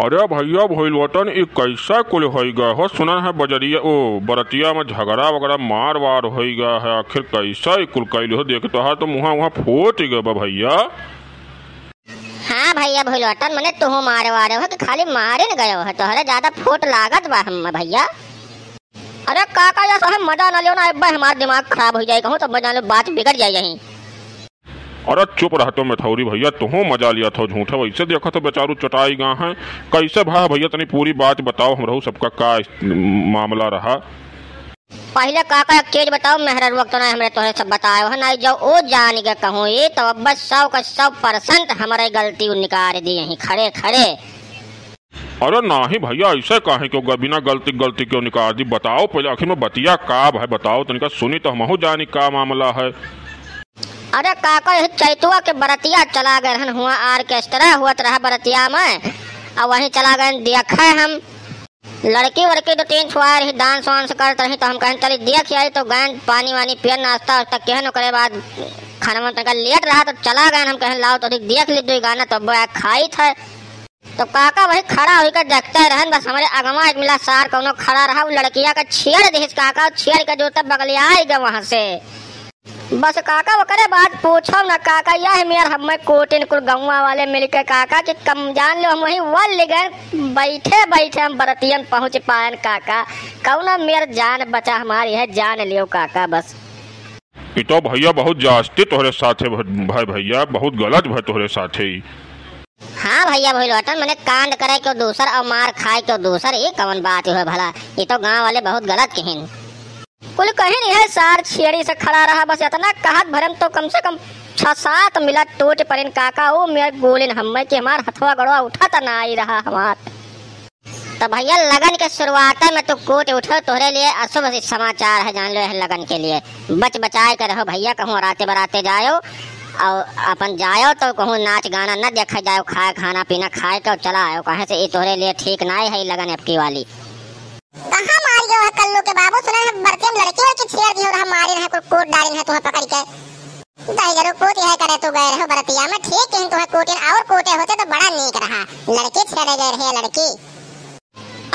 अरे भैया भोलवटन ये कैसा कुल हो गया हो? सुना है बजरिया ओ बरतिया में झगड़ा वगड़ा मार वार हो गया है। आखिर कैसा ये कुल कैल हो? देख तो मुँह वहाँ फूट गया भैया। हाँ भैया भोलवटन मने तुम मारे वारे हो कि खाली मारे न गए हो? तोहरे ज्यादा फूट लागत बा हम भैया। अरे काका या तो मजा न लियो ना, अब हमारा दिमाग खराब हो जाए कहूँ तो बजा लो, बात बिगड़ जाए यहीं। अरे चुप रहतो मिठौरी भैया, तुम मजा लिया था झूठे वैसे देखा तो बेचारू चटाई गा है। कैसे भा भैया तनी पूरी बात बताओ हमरो सबका का मामला रहा। पहले काका एक चीज बताओ, मेहर वक्त ना हमरे तोहरे सब बतायो है ना, जो ओ जान के कहूँ ये तो अब बस 100% हमारे गलती निकाल दी यहीं खड़े खड़े। अरे नहीं भैया ऐसे काहे क्यों बिना गलती क्यों निकाल दी? बताओ पहले आखिर में बतिया का है बताओ तनिका सुनी तो हमहू जानी का मामला है। अरे काका चैतुआ के बरतिया चला गए रहन, हुआ आर्केस्ट्रा हुआ रहा बरतिया में, और वहीं चला गए देखा हम लड़की वड़की 2-3 छुआ रही डांस वांस करते रही, तो हम कहें चलिए देख आई तो गए पानी वानी पिए नाश्ता वास्ता केहन करे बाद खाना वाना तनिका लेट रहा तो चला गए। हम कहें लाओ तो देख ली 2 गाना तो खाई थे। तो काका वही खड़ा होकर देखते रहन, बस हमारे अगवा एक मिला सार कौनो खड़ा रहा, वो लड़किया का छेड़ दिस काका, छेड़ के जो तब बगलिया आई गए वहां से। बस काका वो करे बात पूछो ना काका, यह मेर हम कोटिन कुल गौवा वाले मिलके काका कि कम जान लो हम वही वल गए बैठे हम बरतियन पहुंच पायन काका, कौना मेर जान बचा हमारी है जान लियो काका। बस ये तो भैया बहुत जास्ती तोहरे साथे भाई भैया, बहुत गलत भाई तोहरे साथे। हाँ भैया भोलवटन मैंने कांड करे क्यों दूसर और मार खाए क्यों दूसर, ये कौन बात है भला? ये तो गांव वाले बहुत गलत कहें। कुल कहीं नहीं है सार छेड़ी से खड़ा रहा, बस इतना कहत भरम तो कम से कम 6-7 मिला टूट परिन काका, वो मेरे गोलिन हमें कि हमार हथवा गड़वा उठा तो ना आई रहा हमार। तो भैया लगन के शुरुआत में तो कोट उठो तोहरे लिए अशुभ समाचार है, जान लो है लगन के लिए बच बचाए कर रहो भैया, कहूँ राते बराते जाओ और अपन जाओ तो कहूँ नाच गाना न देखा जाओ, खाए खाना पीना खाए तो चला आयो, कहे से ये तोहरे लिए ठीक ना है लगन अबकी वाली। कहाँ मार गयो है कल्लू के बाबू? सुना है बरतिया में लड़की के छेड़ दियो रहा, मारे रहे कोई कोट डालिन है तोहे पकड़ के दाइगरो कोट यह करे तो गए रहो बरतिया में, ठीक है तोहे कोटिन और कोटे होते तो बड़ा नीक रहा, लड़की छेड़े गए रहे लड़की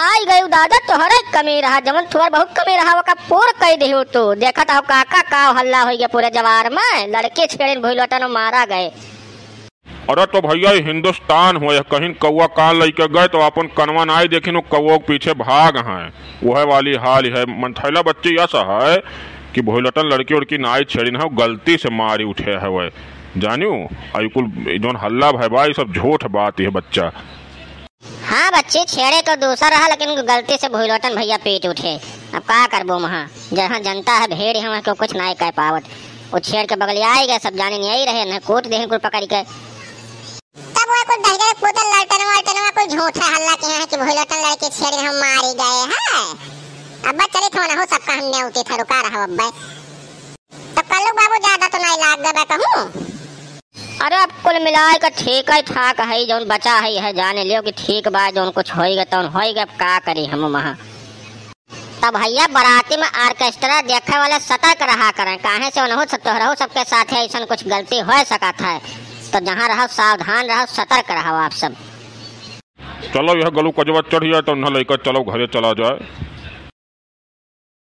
आई गई दादा तोहरे कमी रहा, जमन तुअर बहुत कमी रहा का पूर कह दियो तो देखा था काका का हल्ला हो गया पूरे जवार में, लड़के छेड़े भोलवटन मारा गए। अरे तो भैया हिंदुस्तान हो कहीं कौआ कान लेके गए तो अपन कनवा नाई देखिन कौआ के पीछे भाग हैं, वह वाली हाल है। मनथैला बच्चे ऐसा है कि भोलवटन लड़की उड़की नाई छेड़िन है गलती से मारी उठे है वह जानियो, कुल जोन हल्ला भाई भाई सब झूठ बात है बच्चा। हाँ बच्चे छेड़े तो दूसरा रहा, लेकिन गलती से भोलवटन भैया पीट उठे, अब का करबो वहाँ जहाँ जनता है भेड़ है वहाँ कुछ नहीं कह पावत, वो छेड़ के बगलिया आई गए सब जाने नहीं आई रहे न कोट दे कुल पकड़ के। तब वो कुछ दहगरे पुतल ललटनवा कोई झूठा हल्ला किए हैं कि भोलवटन लड़के छेड़े हम मारी गए हैं। अब चले थोड़ा हो सबका हमने उठे था रुका रहा अब तो कल्लू बाबू ज्यादा तो नहीं लाग गए कहूँ। अरे अब कुल मिलाए का ठीक है ठाक है, जोन बचा है जाने लियो कि ठीक बा, जोन कुछ होएगा तो होएगा, अब का करी हम वहाँ। तब भैया बराती में आर्केस्ट्रा देखे वाले सतर्क रहा करें, काहे से उन्हों तोहरो सबके साथ ऐसा कुछ गलती हो सका था, तो जहाँ रहो सावधान रहो सतर्क रहो आप सब। चलो यह गलू कजवा चढ़ जाए तो न लेकर चलो घरे चला जाए।